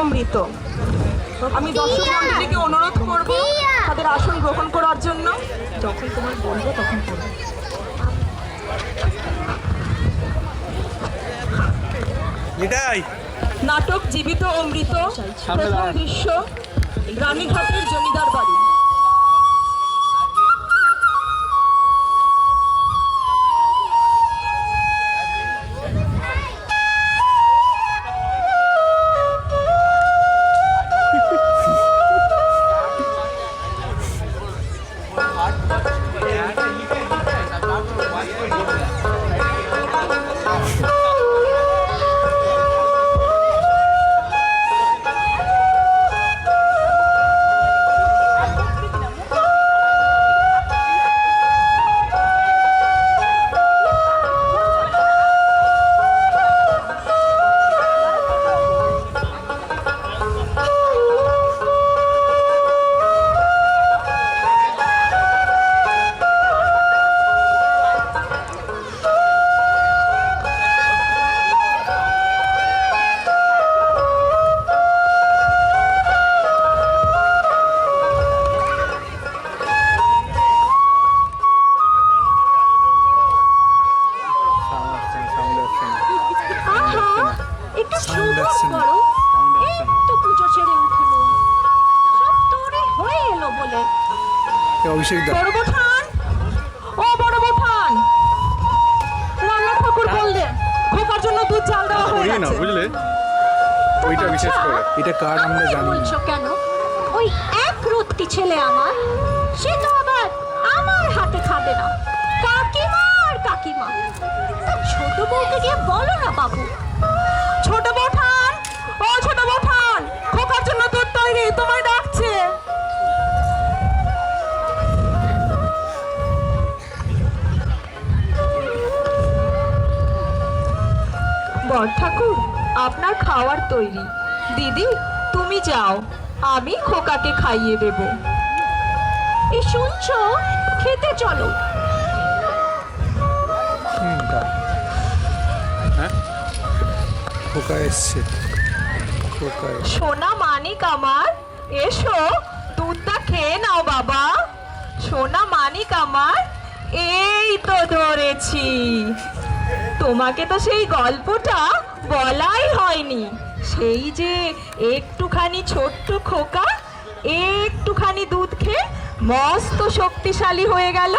অমৃত। আমি দর্শক মণ্ডলীকে অনুরোধ করব তাদের আসন গ্রহণ করার জন্য। যখন তোমার বলবো তখন করবো। নাটক জীবিত অমৃত, প্রথম দৃশ্য রানীঘাটের জমিদার বাড়ি। কেন ওই এক রত্তি ছেলে আমার, সে তো আবার আমার হাতে খাবে না। কাকিমা ছোট বউকে গিয়ে বলো না বাবু। ছোট বৌঠান, ও ছোট বৌঠান, খোকার জন্য দুধ তৈরি, তোমায় ডাকছে। বড় ঠাকুর, আপনার খাওয়ার তৈরি। দিদি তুমি যাও, আমি খোকাকে খাইয়ে দেব। এই শুনছো, খেতে চলো। সোনা মানিক আমার, এসো দুধটা খেয়ে নাও বাবা। সোনা মানিক আমার, এই তো ধরেছি। তোমাকে তো সেই গল্পটা বলাই হয়নি। সেই যে একটুখানি ছোট্ট খোকা একটুখানি দুধ খেয়ে মস্ত শক্তিশালী হয়ে গেল,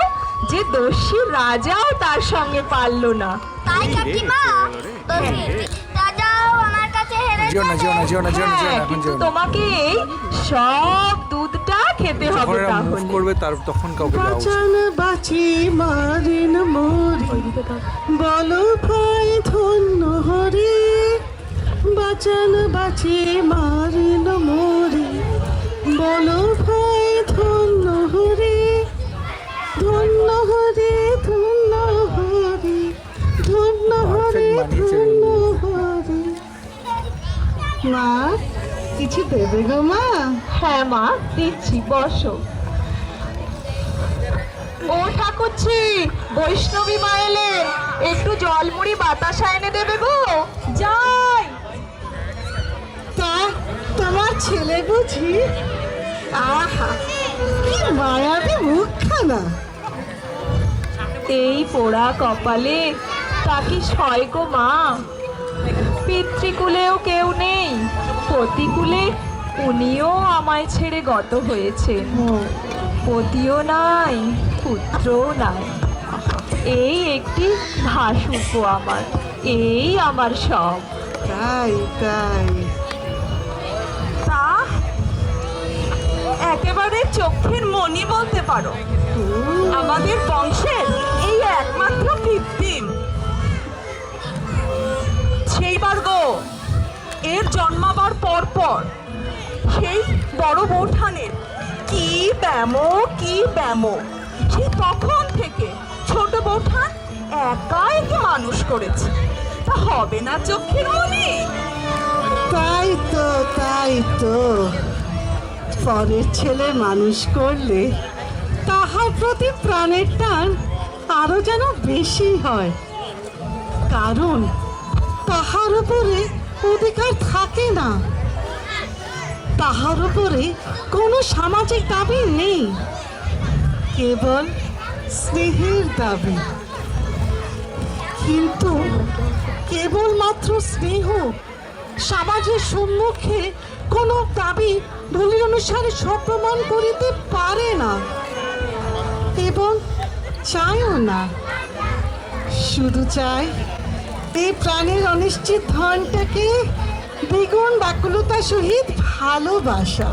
যে দস্যি রাজাও তার সঙ্গে পারল না। তাই কাকিমা, রাজাও আমার কাছে হেরে যাবে। কিন্তু তোমাকে এই সব দুধটা খেতে হবে। তাহলে করবে তার তখন কাউকে বাঁচান বাঁচি মারিন মরি, বলো ভাই ধন্য হরি। বাঁচান বাঁচি মারিন মরি, বলো ভাই ধন্য হরি। ধন্য হরি ধন্য হরি, ধন্য হরি ধন্য হরি। মা কিছু দেবে গো মা? হ্যাঁ মা, দিচ্ছি, বসো। ও ঠাকুরছি, বৈষ্ণবী মা এলেন, একটু জল মুড়ি বাতাসা এনে দেবে গো। যাই। তা তোমার ছেলে বুঝি? আহা, কি মায়াবী মুখখানা। এই পোড়া কপালে তা কি সয় গো মা। পিতৃকুলেও কেউ নেই, পতিকুলে উনিও আমায় ছেড়ে গত হয়েছেন। পতিও নাই, পুত্রও নাই, এই একটি ভাসুরপো আমার, এই আমার সব। তাই তাই, তা একেবারে চোখের মনি বলতে পারো। আমাদের বংশের এই একমাত্র কৃত্রিম। সেইবার গো, এর জন্মাবার পর সেই বড় বৌঠানের কি ব্যামো, সেই তখন থেকে ছোট বৌঠান একাই মানুষ করেছে। তা হবে না চোখের মনি? তাই তো পরের ছেলে মানুষ করলে তাহার প্রতি প্রাণের টান আরো যেন বেশি হয়, কারণ তাহার উপরে অধিকার থাকে না। তাহার উপরে কোনো সামাজিক দাবি নেই, কেবল স্নেহের দাবি। কিন্তু কেবলমাত্র স্নেহ সমাজের সম্মুখে কোনো দাবি দলিল অনুসারে সপ্রমাণ করিতে পারে না এবং চায়ও না। শুধু চাই এই প্রাণের অনিশ্চিত ধনটাকে দ্বিগুণ ব্যাকুলতার সহিত ভালোবাসা।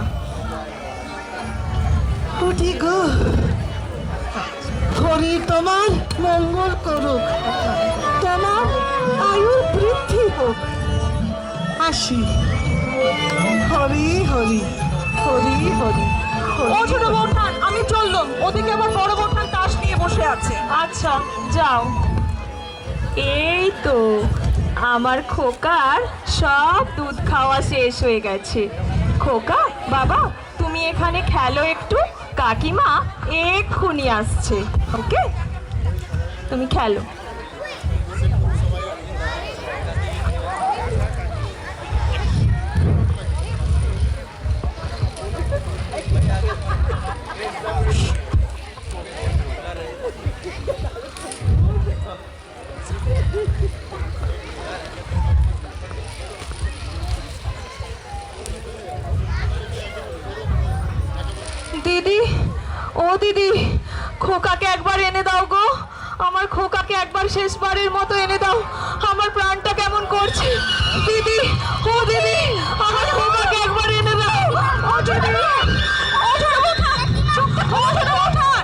উঠি গো, হরি তোমার মঙ্গল করুক, তোমার আয়ু বৃদ্ধি হোক। আসি। হরি হরি হরি হরি ও ছোট বৌঠান, আমি চললাম। ওদিকে আবার বড় বৌঠান তাস নিয়ে বসে আছে। আচ্ছা যাও। এই তো আমার খোকার সব দুধ খাওয়া শেষ হয়ে গেছে। খোকা বাবা, তুমি এখানে খেলো একটু, কাকিমা এক্ষুনি আসছে। ওকে, তুমি খেলো। দিদি, ও দিদি, খোকাকে একবার এনে দাও গো। আমার খোকাকে একবার শেষবারের মতো এনে দাও, আমার প্রাণটা কেমন করছে। দিদি, ও দিদি, আমার খোকাকে একবার এনে দাও। ও দিদি, ও ছোট বৌঠান, ও ছোট বৌঠান,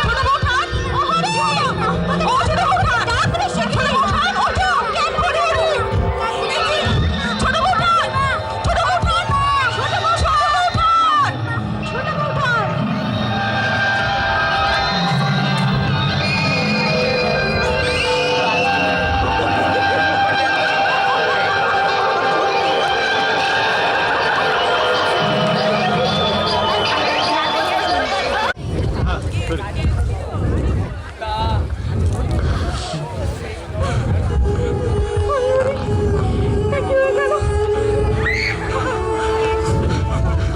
ছোট বৌঠান, ও হরি, ও ছোট বৌঠান, ছোট বৌঠান, ওঠো, কেন করে ওঠো? দিদি, ছোট বৌঠান, ছোট বৌঠান, ছোট বৌঠান, ছোট বৌঠান।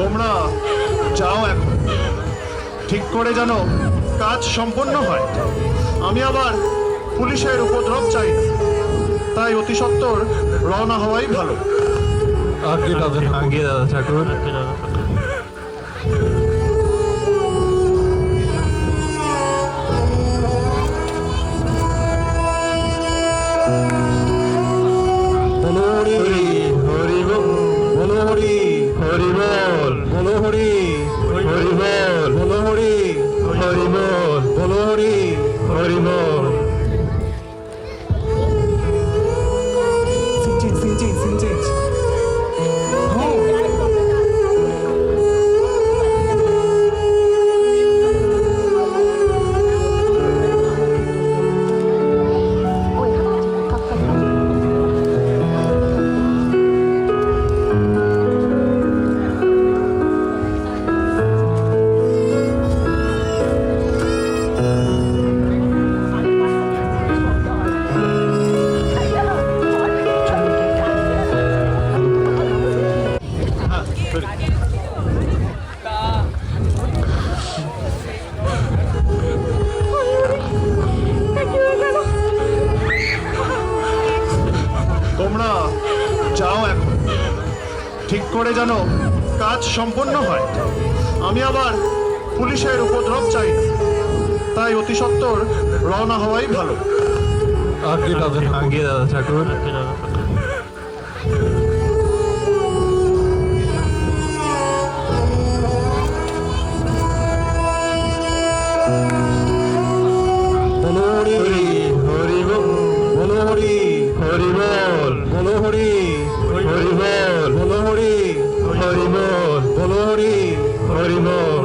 তোমরা যাও এখন, ঠিক করে যেন কাজ সম্পন্ন হয়। আমি আবার পুলিশের উপদ্রব চাই না, তাই অতি সত্বর রওনা হওয়াই ভালো। আগে দাদা ঠাকুর। বলো হরি হরি বল, বলো হরি হরি বল, বলো হরি হরি বল, বলো হরি হরি বল, বলো হরি হরি বল। তোমরা যাও এখন, ঠিক করে যেন কাজ সম্পন্ন হয়। আমি আবার পুলিশের উপদ্রব চাই না, তাই অতি সত্বর রওনা হওয়াই ভালো। আগে দাদা ঠাকুর। বলো হরি হরি বল, বলো হরি হরি বল, বলো হরি হরি বল, বলো হরি হরি বল, বলো হরি হরি বল।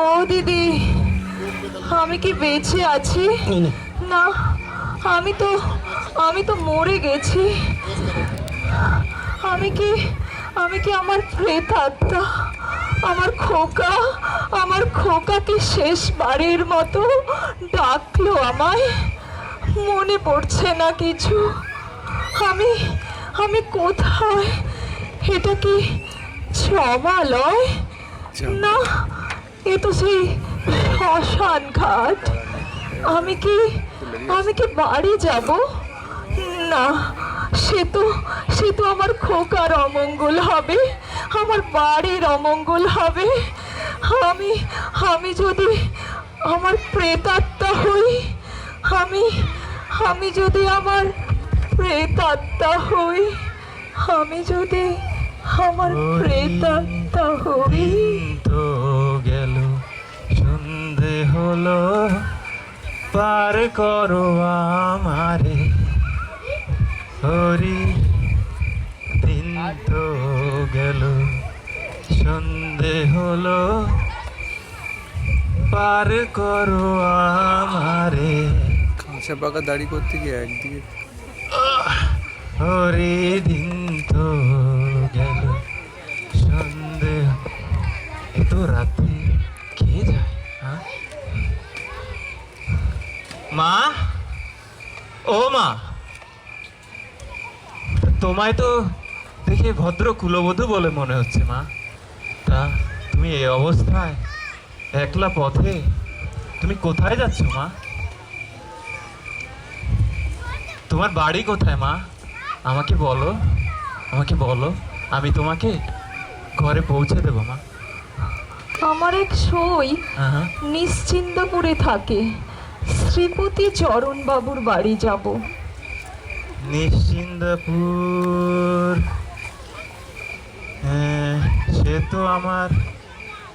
ও দিদি, আমি কি বেঁচে আছি? না, আমি তো মরে গেছি। আমি কি আমার প্রেতাত্মা, আমার খোকা কি শেষবারের মতো ডাকলো আমায়? মনে পড়ছে না কিছু। আমি কোথায়? এটা কি জমালয়? না, এ তো সেই শ্মশান ঘাট। আমি কি বাড়ি যাব? না, সে তো আমার খোকার অমঙ্গল হবে, আমার বাড়ির অমঙ্গল হবে। আমি যদি আমার প্রেতাত্মা হই, আমি যদি আমার প্রেতাত্মা হই, আমি যদি আমার প্রেতাত্মা হই। তো গেল সন্ধে হলো, পার করো আমারে হরি। দিন তো গেল সন্ধে হলো, পার করো আমারে। কাঁচা পাকা দাড়ি করতে গিয়ে একদিকে হরি। দিন তো গেল সন্ধে, এত রাত্রি কে যায়? হ্যাঁ মা, ও মা, তোমায় তো দেখে ভদ্র কুলবধূ বলে মনে হচ্ছে মা। তা তুমি এই অবস্থায় একলা পথে তুমি কোথায় যাচ্ছ মা? তোমার বাড়ি কোথায় মা? আমাকে বলো, আমি তোমাকে ঘরে পৌঁছে দেবো মা। আমার এক সই হ্যাঁ, নিশ্চিন্তপুরে থাকে, শ্রীপতি চরণ বাবুর বাড়ি যাব। নিশ্চিন্তপুর, হ্যাঁ, সে তো আমার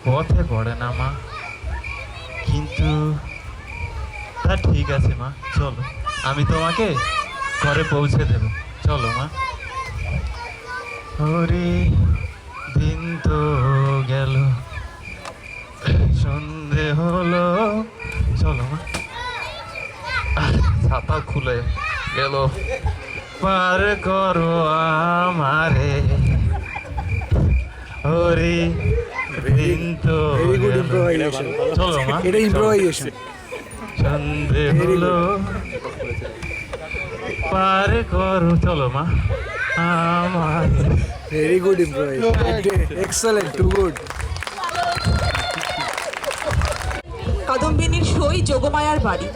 পথে পড়ে না মা, কিন্তু তা ঠিক আছে মা, চলো আমি তোমাকে ঘরে পৌঁছে দেব। চলো মা। হরি। দিন তো গেল সন্ধে হলো, চলো মা। ছাতা খুলে গেল, পার করো আমারে হরি। দিন তো গেল, চলো মা। এটা ইম্প্রোভাইজেশন। সন্ধে হলো, পার করো, চলো মা আমারে। Very good improvisation, excellent, too good. কাদম্বিনীর সই যোগমায়ার বাড়ি।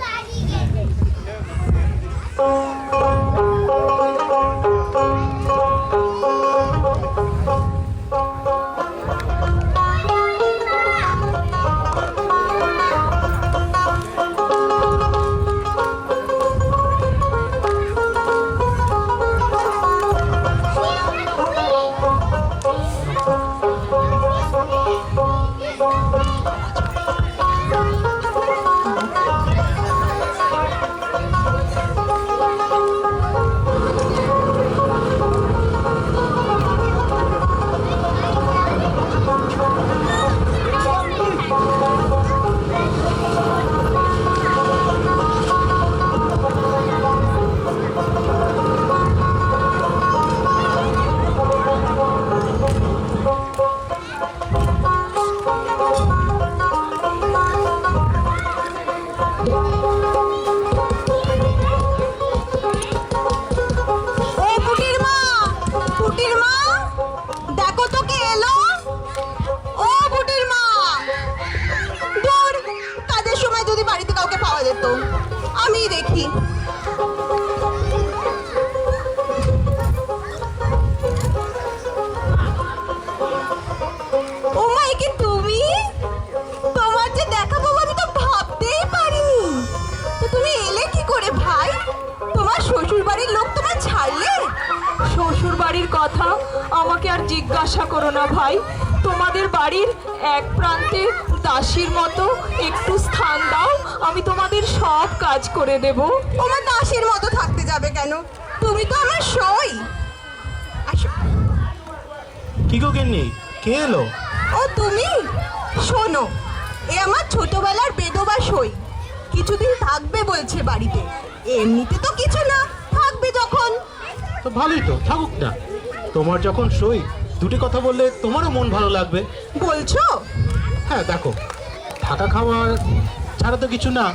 আমি দেখি। ও মা, এ কি তুমি? তোমার যে দেখা পাবো আমি তো ভাবতেই পারিনি। তো তুমি এলে কি করে ভাই? তোমার শ্বশুর বাড়ির লোক তোমার ছাড়লে? শ্বশুর বাড়ির কথা আমাকে আর জিজ্ঞাসা করো না ভাই। তোমাদের বাড়ির এক প্রান্তে দাসীর মতো একটু স্থান দাও, আমি তোমাদের সব কাজ করে দেব। তোমার দাসীর মতো থাকতে যাবে কেন? তুমি তো আমার সই। আসো। কি গো গিন্নি, কে এলো? ও তুমি? শোনো, এ আমার ছোটবেলার বেদবা সই, কিছুদিন থাকবে বলছে বাড়িতে। এমনিতে তো কিছু না, থাকবে যখন। তো ভালোই তো, থাকুক না। তোমার যখন সই, দুটি কথা বললে তোমারও মন ভালো লাগবে। বলছো? হ্যাঁ দেখো, থাকা খাওয়া ছাড়া তো কিছু না,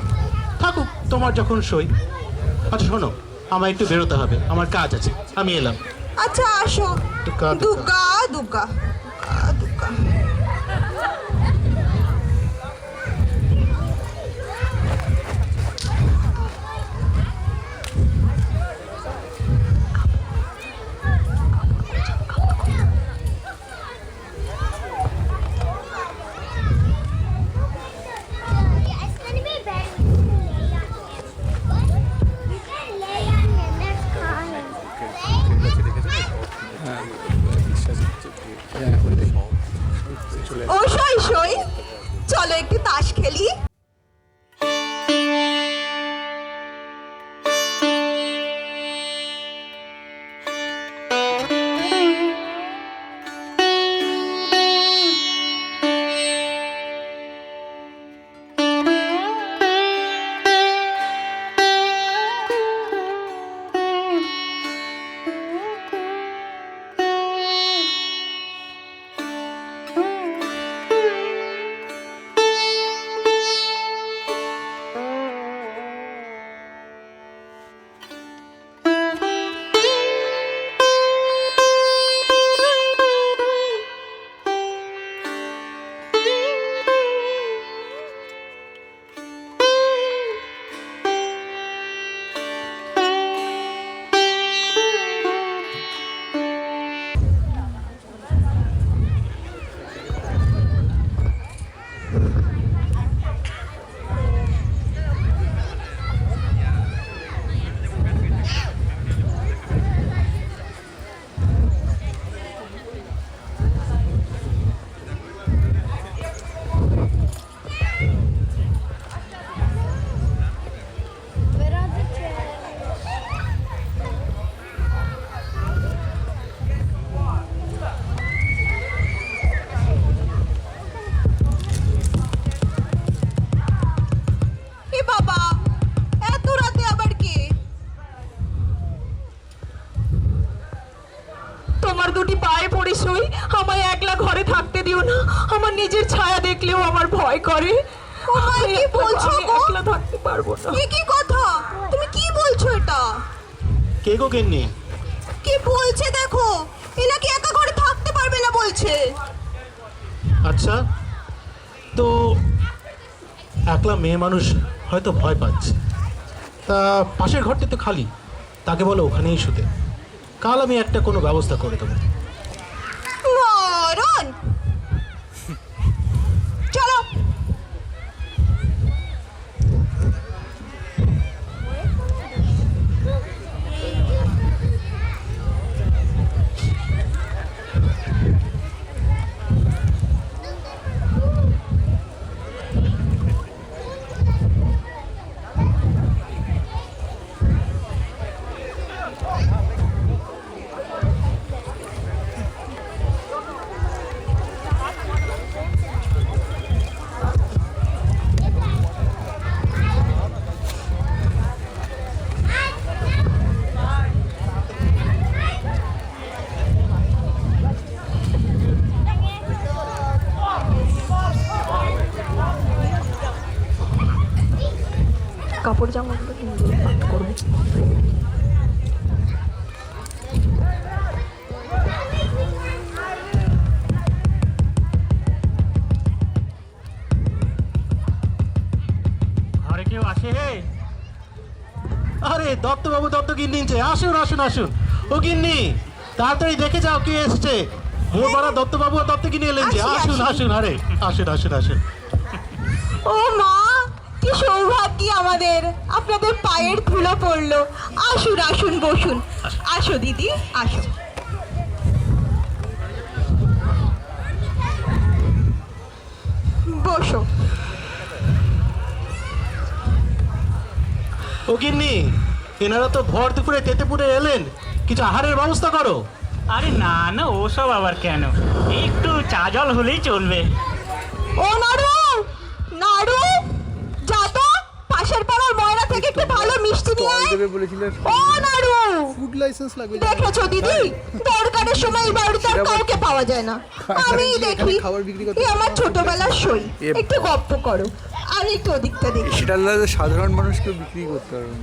থাকুক তোমার যখন সই। আচ্ছা শোনো, আমার একটু বেরোতে হবে, আমার কাজ আছে, আমি এলাম। আচ্ছা আসো। দুগ্গা, দুগ্গা দুগ্গা দুগ্গা। It's gonna be better when you can lay on him. That's calling. ও সই সই, চলো একটু তাস খেলি। Where are the chairs? এ বাবা, এত রাতে আবার কে? তোমার দুটি পায়ে পড়ে সই, আমায় একলা ঘরে থাকতে দিও না। আমার নিজের ছায়া দেখলেও আমার ভয় করে। ও মা, কি বলছো আমি গো? একলা থাকতে পারবো না। এ কি কথা? তুমি কি বলছো এটা? কে গো কেননি? কি বলছে দেখো, এ নাকি একা ঘরে থাকতে পারবে না বলছে। আচ্ছা, তো একলা মেয়ে মানুষ হয়তো ভয় পাচ্ছে, তা পাশের ঘরটি তো খালি, তাকে বলো ওখানেই শুতে। কাল আমি একটা কোনো ব্যবস্থা করে দেবো। মরণ, চলো। কাপড় জামাগুলো সুন্দর পাট করবে। ঘরে কেউ আসে হে? আরে দত্তবাবু, দত্ত গিন্নি, আসুন আসুন আসুন। ও গিন্নি, তাড়াতাড়ি দেখে যাও কে এসছে। মোরপাড়া দত্তবাবু আর দত্ত গিন্নি এলেন যে। আসি, আসুন আসি। আসুন, আরে আসুন আসুন আসুন। ও মা, কি সৌভাগ্য আমাদের, আপনাদের পায়ের ধুলো পড়লো। আসুন আসুন, বসুন। আসো দিদি, আসো। বসো। ও গিন্নি, এনারা তো ভর দুপুরে তেতেপুরে এলেন, কিছু আহারের ব্যবস্থা করো। আরে না না, ওসব আবার কেন, একটু চা জল হলেই চলবে। ও নাড়ু, নাড়ু, যা তো পাশের পাড়ার ময়রা থেকে একটু ভালো মিষ্টি নিয়ে আয়। দেবে বলেছিলেন। ও নাড়ু, ফুড লাইসেন্স লাগবে। দেখেছো দিদি, দরকারের সময় এই বাড়িতে আর কাউকে পাওয়া যায় না। আমি দেখি খাবার বিক্রি করতে এই আমার ছোটবেলার সই, একটু গপ্প করো আর একটু ওদিকটা দেখি। সেটা আলাদা, সাধারণ মানুষকে বিক্রি করতে পারবেন।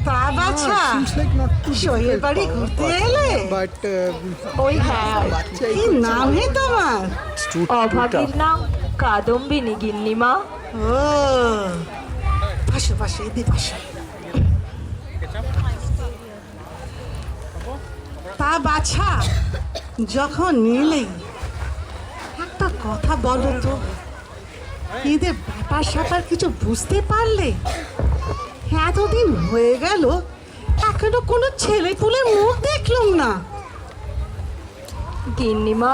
তা বাছা, Seems like not too সইয়ের বাড়ি difficult, ঘুরতে এলে? but ওই হ্যাঁ, কি নাম হে তোমার? অভাগীর নাম কাদম্বিনী গিন্নিমা। ও পাশে পাশে এদিকে পাশে। তা বাছা, যখন নিলেই একটা কথা বলো তো, এদের ব্যাপার স্যাপার কিছু বুঝতে পারলে? এতদিন হয়ে গেল এখনো কোনো ছেলে পুলের মুখ দেখলাম না। গিন্নিমা,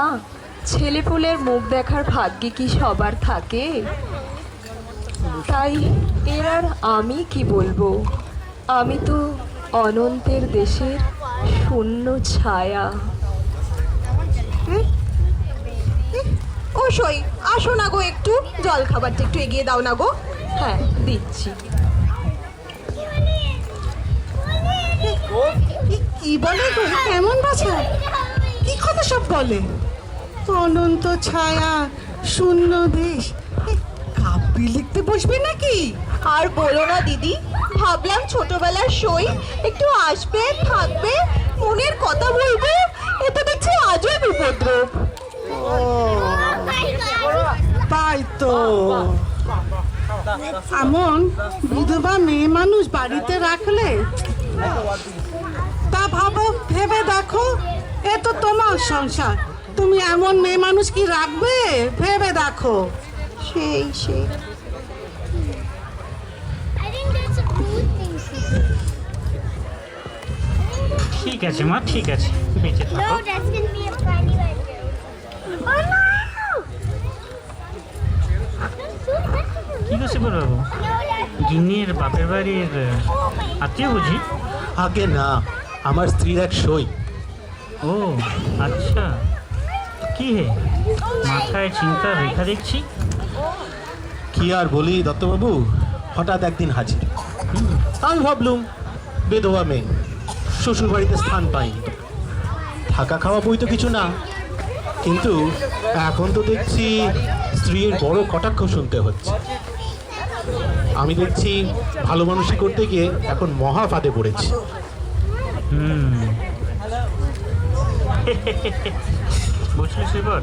ছেলেপুলের মুখ দেখার ভাগ্যে কি সবার থাকে? তাই এর আর আমি কি বলবো, আমি তো অনন্তের দেশের শূন্য ছায়া। ও সই, আসো না গো, একটু জল খাবারটা একটু এগিয়ে দাও না গো। হ্যাঁ, দিচ্ছি। কি বলে গো, কেমন বাছা? কি কথা সব বলে? অনন্ত ছায়া, শূন্য দেশ, কাব্য লিখতে বসবে নাকি? আর বলো না দিদি, ভাবলাম ছোটবেলার সই একটু আসবে, থাকবে, মনের কথা বলবো, এটা দেখছি আজও বিপদ্রব। তাই তো, এমন বিধবা মেয়ে মানুষ বাড়িতে রাখলে, তা ভাবো, ভেবে দেখো, এ তো তোমার সংসার, তুমি এমন মেয়ে মানুষ কি রাখবে? ভেবে দেখো। সেই সেই I think that's a cool thing to do. ঠিক আছে মা, ঠিক আছে, বেঁচে থাকো। No, that's gonna be a funny one. Oh no! কি গো শিবর বাবু, গিন্নির বাপের বাড়ির আত্মীয় বুঝি? আগে না, আমার স্ত্রীর এক সই। ও আচ্ছা, কি হে মাথায় চিন্তার রেখা দেখছি। কি আর বলি দত্তবাবু, হঠাৎ একদিন হাজির। আমি ভাবলুম বেধবা মেয়ে, শ্বশুর বাড়িতে স্থান পাইনি, থাকা খাওয়া বই তো কিছু না, কিন্তু এখন তো দেখছি স্ত্রীর বড় কটাক্ষ শুনতে হচ্ছে। আমি দেখছি ভালো মানুষই করতে গিয়ে এখন মহা ফাঁদে পড়েছি। বুঝলি শিবর,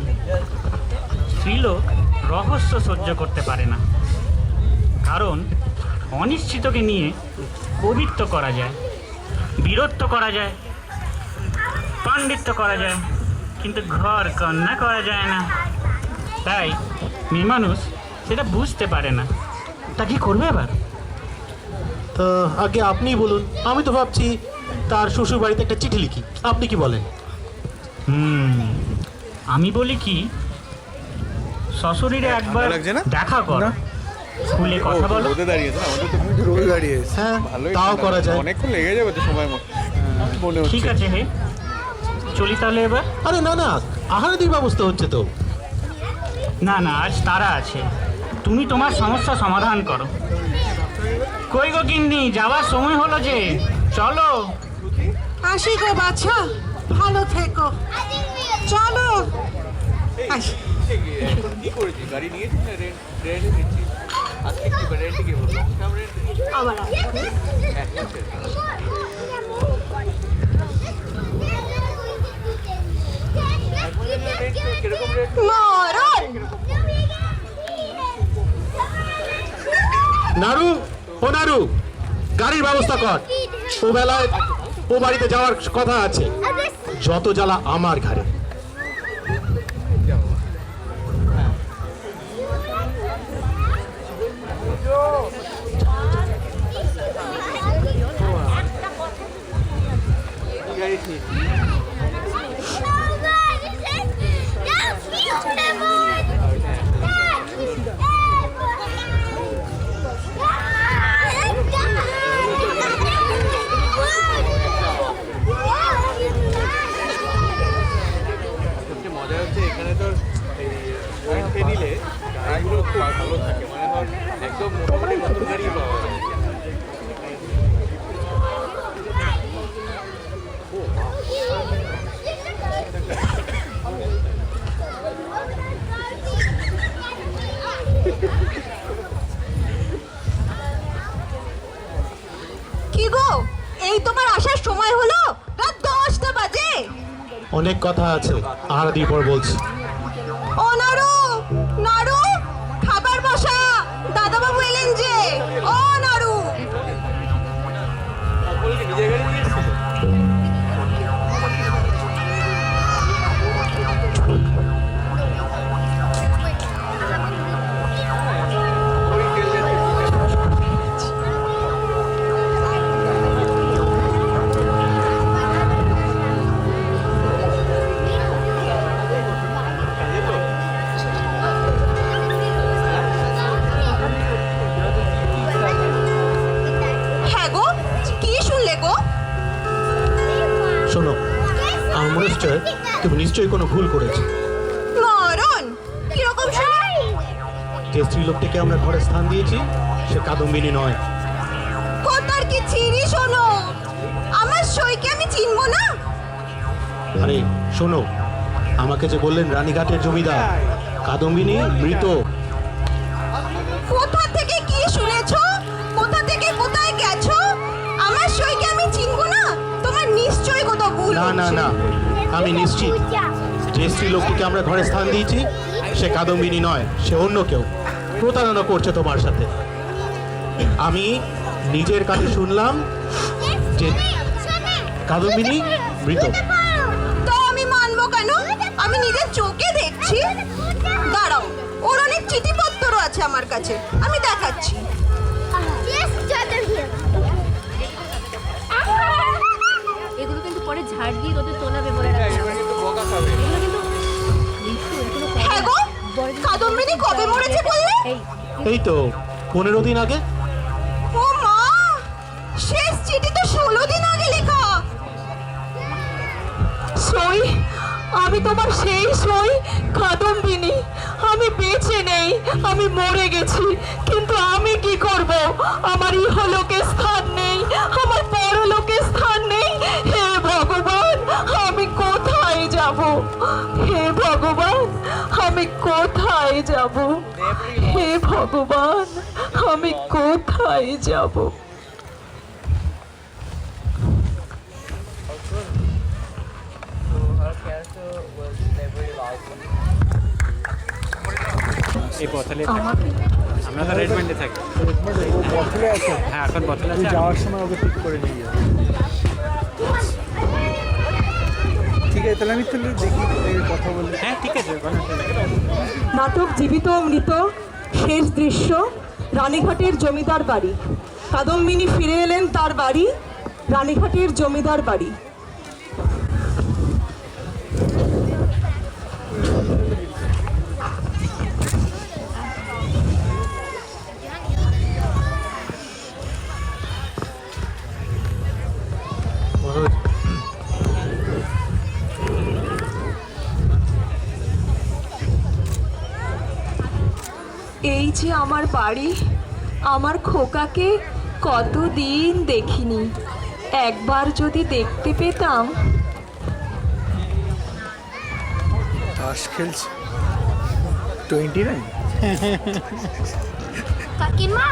স্ত্রীলোক রহস্য সহ্য করতে পারে না, কারণ অনিশ্চিতকে নিয়ে পবিত্র করা যায়, বীরত্ব করা যায়, পাণ্ডিত্য করা যায়, কিন্তু ঘর কন্যা করা যায় না। তাই মেয়ে মানুষ সেটা বুঝতে পারে না, তা কি করবে এবার? তো আগে আপনিই বলুন, আমি তো ভাবছি তার শ্বশুর বাড়িতে একটা চিঠি লিখি, আপনি কি বলেন? আমি বলি কি, শ্বশুরিরে একবার দেখা কর, খুলে কথা বলো। আমি তো রোদে দাঁড়িয়ে আছি। হ্যাঁ, তাও করা যায়। অনেকক্ষণ লেগে যাবে তো সময় মনে হচ্ছে। ঠিক আছে, হে চলি তাহলে এবার। আরে না না, আহারাদির ব্যবস্থা হচ্ছে তো। না না, আজ তারা আছে, তুমি তোমার সমস্যা সমাধান করো। কই গো গিন্নি, যাওয়ার সময় হলো যে, চলো। আসি গো বাছা, ভালো থেকো, চলো। আসি। আবার মরণ। নাড়ু, ও নাড়ু, গাড়ির ব্যবস্থা কর, ও বেলায় ও বাড়িতে যাওয়ার কথা আছে। যত জ্বালা আমার ঘরে। মজা হচ্ছে এখানে তো নিলে গাড়িগুলো খুব ভালো থাকে, মানে ধর কি গো, এই তোমার আসার সময় হলো? রাত 10টা বাজে। অনেক কথা আছে, আরতির পর বলছি। ও নাড়ু, নাড়ু, খাবার বসা, দাদাবাবু এলেন যে। ও নাড়ু। হ্যাঁ গো, কি শুনলে গো? শোনো, আমার মনে হচ্ছে তুমি নিশ্চয়ই কোনো ভুল করেছো। মরণ, কিরকম শুনে? যে স্ত্রীলোকটিকে আমরা ঘরে স্থান দিয়েছি সে কাদম্বিনী নয়। কোথার কি চিনি শোনো? আমার সইকে আমি চিনবো না? আরে শোনো, আমাকে যে বললেন রানীঘাটের জমিদার, কাদম্বিনী মৃত। কোথা থেকে কি শুনেছো? কোথা থেকে কোথায় গেছো? আমার সইকে আমি চিনবো না? তোমার নিশ্চয়ই কোথাও ভুল না না হচ্ছে। না, আমি নিশ্চিত যে স্ত্রীলোকটিকে আমরা ঘরে স্থান দিয়েছি সে কাদম্বিনী নয়, সে অন্য কেউ প্রতারণা করছে তোমার সাথে। আমি নিজের কানে শুনলাম যে কাদম্বিনী মৃত। তো আমি মানবো কেন? আমি নিজের চোখে দেখছি। দাঁড়াও, ওর অনেক চিঠিপত্র আছে আমার কাছে, আমি দেখাচ্ছি। Yes, Jordan here. এগুলো কিন্তু পরে ঝাড় দিয়ে রোদে তোলাবে বলে রাখা। এগুলো কিন্তু হ্যাঁ গো, কাদম্বিনী কবে মরেছে বললে? এই তো 15 দিন আগে। ও মা, শেষ চিঠি তো 16 দিন আগে লেখা। সই, আমি তোমার সেই সই কাদম্বিনী। আমি বেঁচে নেই, আমি মরে গেছি, কিন্তু আমি কি করব? আমার ইহলোকে স্থান নেই, আমার পরলোকে স্থান নেই। হে ভগবান, আমি কোথায় যাব? হে ভগবান, আমি কোথায় যাব? হে ভগবান, আমি কোথায় যাব? এই বোতলে আমরা তো রেডমেন্টে থাকি। ও বটলে আছে, হ্যাঁ, এখন বোতলে তুই আছে। যাওয়ার সময় ওকে ঠিক করে নিয়ে যাবে। ঠিক আছে, তাহলে আমি দেখি কথা বলি। হ্যাঁ, ঠিক আছে, কোনো অসুবিধা নেই। নাটক জীবিত ও মৃত, শেষ দৃশ্য রানীঘাটের জমিদার বাড়ি। কাদম্বিনী ফিরে এলেন তার বাড়ি, রানীঘাটের জমিদার বাড়ি। এই যে আমার বাড়ি, আমার খোকাকে কতদিন দেখিনি। একবার যদি দেখতে পেতাম। তাস খেলছে 29। কাকিমা,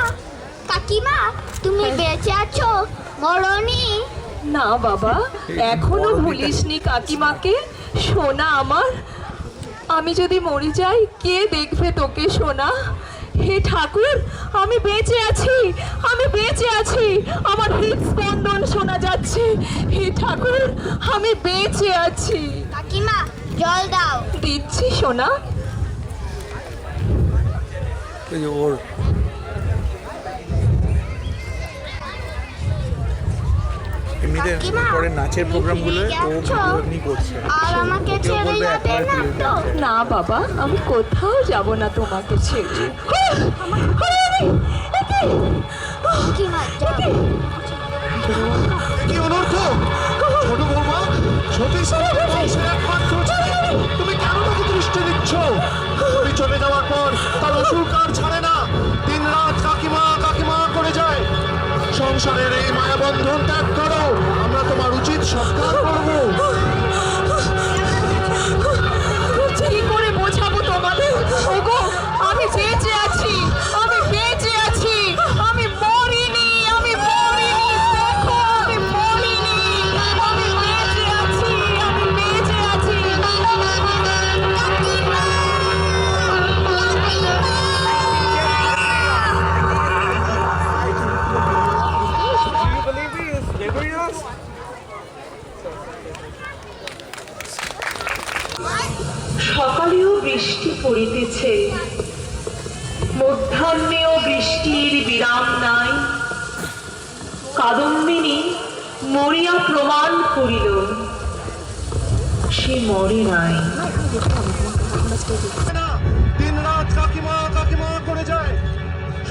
কাকিমা, তুমি বেঁচে আছো? মরনি? না বাবা, এখনো ভুলিসনি কাকিমাকে। সোনা আমার, আমি যদি মরে যাই কে দেখবে তোকে সোনা? হে ঠাকুর, আমি বেঁচে আছি, আমি বেঁচে আছি, আমার হৃদস্পন্দন শোনা যাচ্ছে। হে ঠাকুর, আমি বেঁচে আছি। কাকিমা, জল দাও। দিচ্ছি সোনা। ওই যে ওর এমনিতে কাকিমা, পরে নাচের তুমি প্রোগ্রামগুলো ফিরে ও গেছো? এমনি করছে। আর আমাকে কেউ ছেড়ে বলবে যাবে একবার না ফিরে তো? যাচ্ছে। না বাবা, আমি কোথাও যাব না তোমাকে ছেড়ে। কাকিমা, যাও। কি অনর্থ! ছোট বৌমা, সতীশ বংশের একমাত্র ছেলে, তুমি কেন তাকে দৃষ্টি দিচ্ছ? তুমি চলে যাওয়ার পর তার অসুর কার ছাড়ে না, দিন রাত সংসারের এই মায়াবন্ধন ত্যাগ করো, আমরা তোমার উচিত সৎকার করবো। কি করে বোঝাবো তোমাদের? ওগো, আমি বেঁচে আছি, আমি বেঁচে আছি, আমি মরিনি, আমি মরিনি, দেখো আমি মরিনি, আমি বেঁচে আছি, আমি বেঁচে আছি। সকালেও বৃষ্টি পড়িতেছে, মধ্যাহ্নেও বৃষ্টির বিরাম নাই। কাদম্বিনী মরিয়া প্রমাণ করিল, সে মরে নাই। দিন রাত কাকিমা কাকিমা করে যায়।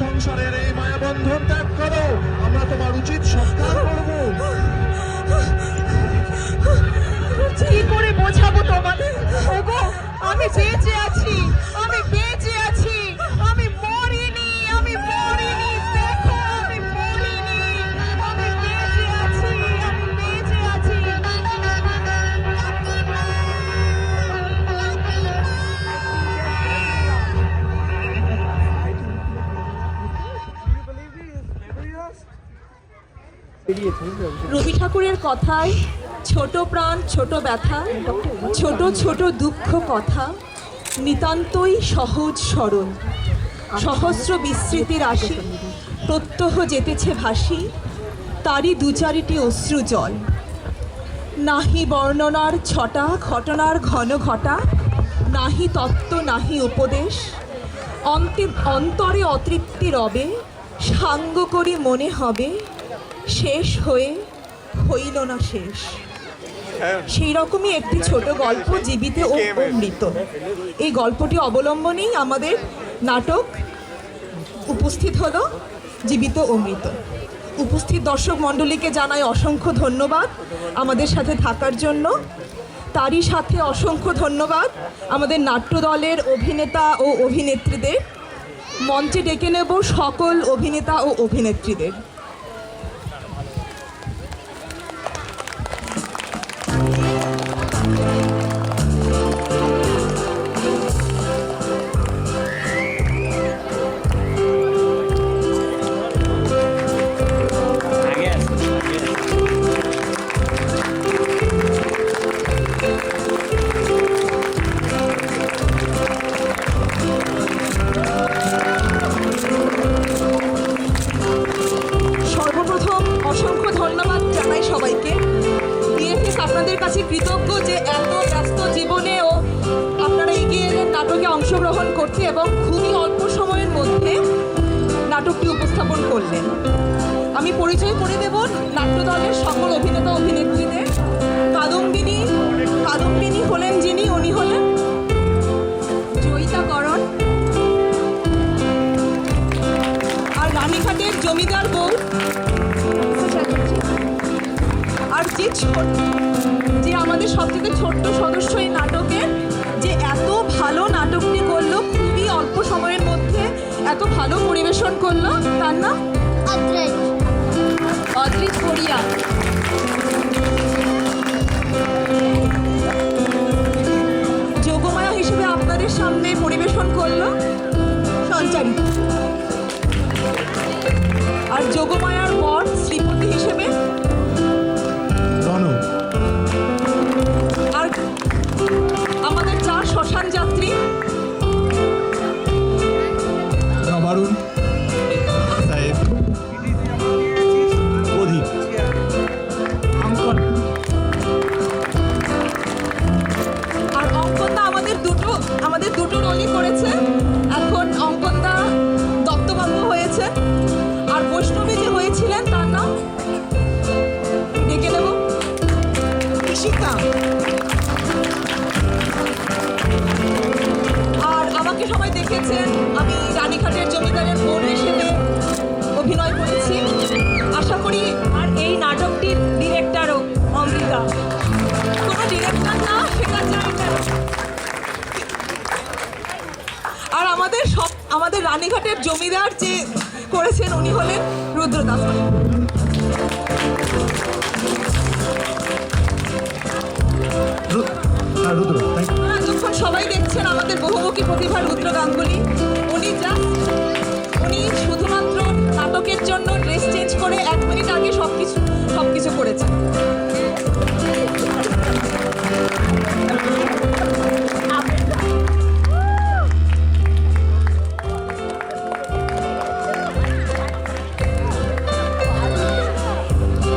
সংসারের এই মায়াবন্ধন ত্যাগ করো, আমরা তোমার উচিত সৎকার করবো। কি করে বোঝাবো তোমাদের? ওগো, আমি বেঁচে আছি, আমি বেঁচে আছি, আমি মরিনি, আমি মরিনি, দেখো আমি মরিনি, আমি বেঁচে আছি, আমি বেঁচে আছি। রবি ঠাকুরের কথায় ছোট প্রাণ ছোট ব্যথা, ছোট ছোট দুঃখ কথা, নিতান্তই সহজ সরল। সহস্র বিস্মৃতির আসি, প্রত্যহ যেতেছে ভাসি, তারই দু চারিটি অশ্রু জল। নাহি বর্ণনার ছটা, ঘটনার ঘন ঘটা, নাহি তত্ত্ব নাহি উপদেশ। অন্তরে অতৃপ্তি রবে, সাঙ্গ করি মনে হবে, শেষ হয়ে হইল না শেষ। সেই রকমই একটি ছোট গল্প, জীবিত ও মৃত। এই গল্পটি অবলম্বনেই আমাদের নাটক উপস্থিত হলো, জীবিত ও মৃত। উপস্থিত দর্শক মণ্ডলীকে জানাই অসংখ্য ধন্যবাদ আমাদের সাথে থাকার জন্য। তারই সাথে অসংখ্য ধন্যবাদ আমাদের নাট্য দলের অভিনেতা ও অভিনেত্রীদের। মঞ্চে ডেকে নেব সকল অভিনেতা ও অভিনেত্রীদের। সর্বপ্রথম অসংখ্য ধন্যবাদ জানাই সবাইকে। বিএফএস আপনাদের কাছে কৃতজ্ঞ যে এত ব্যস্ত জীবনেও আপনারা এগিয়ে এলেন নাটকে অংশগ্রহণ করতে এবং খুবই অল্প সময়ের মধ্যে নাটকটি উপস্থাপন করলেন। আমি পরিচয় করে দেব নাট্য দলের সকল অভিনেতা অভিনেত্রীদের। কাদম্বিনী হলেন যিনি, উনি হলেন জয়িতা করণ। আর রানীঘাটের জমিদার বউ, আর যে আমাদের সবথেকে ছোট্ট সদস্য এই নাটকের, যে এত ভালো নাটকটি করলো, খুবই অল্প সময়ের মধ্যে এত ভালো পরিবেশন করলো, তার নাম অদ্রিজ বড়িয়া। যোগমায়া হিসেবে আপনাদের সামনে পরিবেশন করলো সঞ্চারী। আর যোগমায়ার বর শ্রীপতি হিসেবে আর আমাদের চার শ্মশান যাত্রী নবারুণ সাহেব, অধীর, আর অঙ্কনদা আমাদের দুটো রোলই করেছে। এখন অঙ্কনদা দত্তবাবু হয়েছে। আর বৈষ্ণবী যে হয়েছিলেন তার নাম ডেকে নেব ঈশিকা। আর আমাকে সবাই দেখেছেন, আমি রানীঘাটের জমিদারের বোন হিসেবে অভিনয় করেছি। আশা করি। আর এই নাটকটির ডিরেক্টরও অমৃতা। কোনো ডিরেক্টর না শেখা যায় না। আর আমাদের রানীঘাটের জমিদার যে করেছেন উনি হলেন রুদ্রদাস। রুদ্র থ্যাংক ইউ। যখন সবাই দেখছেন আমাদের বহুমুখী প্রতিভা রুদ্র গাঙ্গুলি, উনি শুধুমাত্র নাটকের জন্য ড্রেস চেঞ্জ করে 1 মিনিট আগে সবকিছু করেছেন।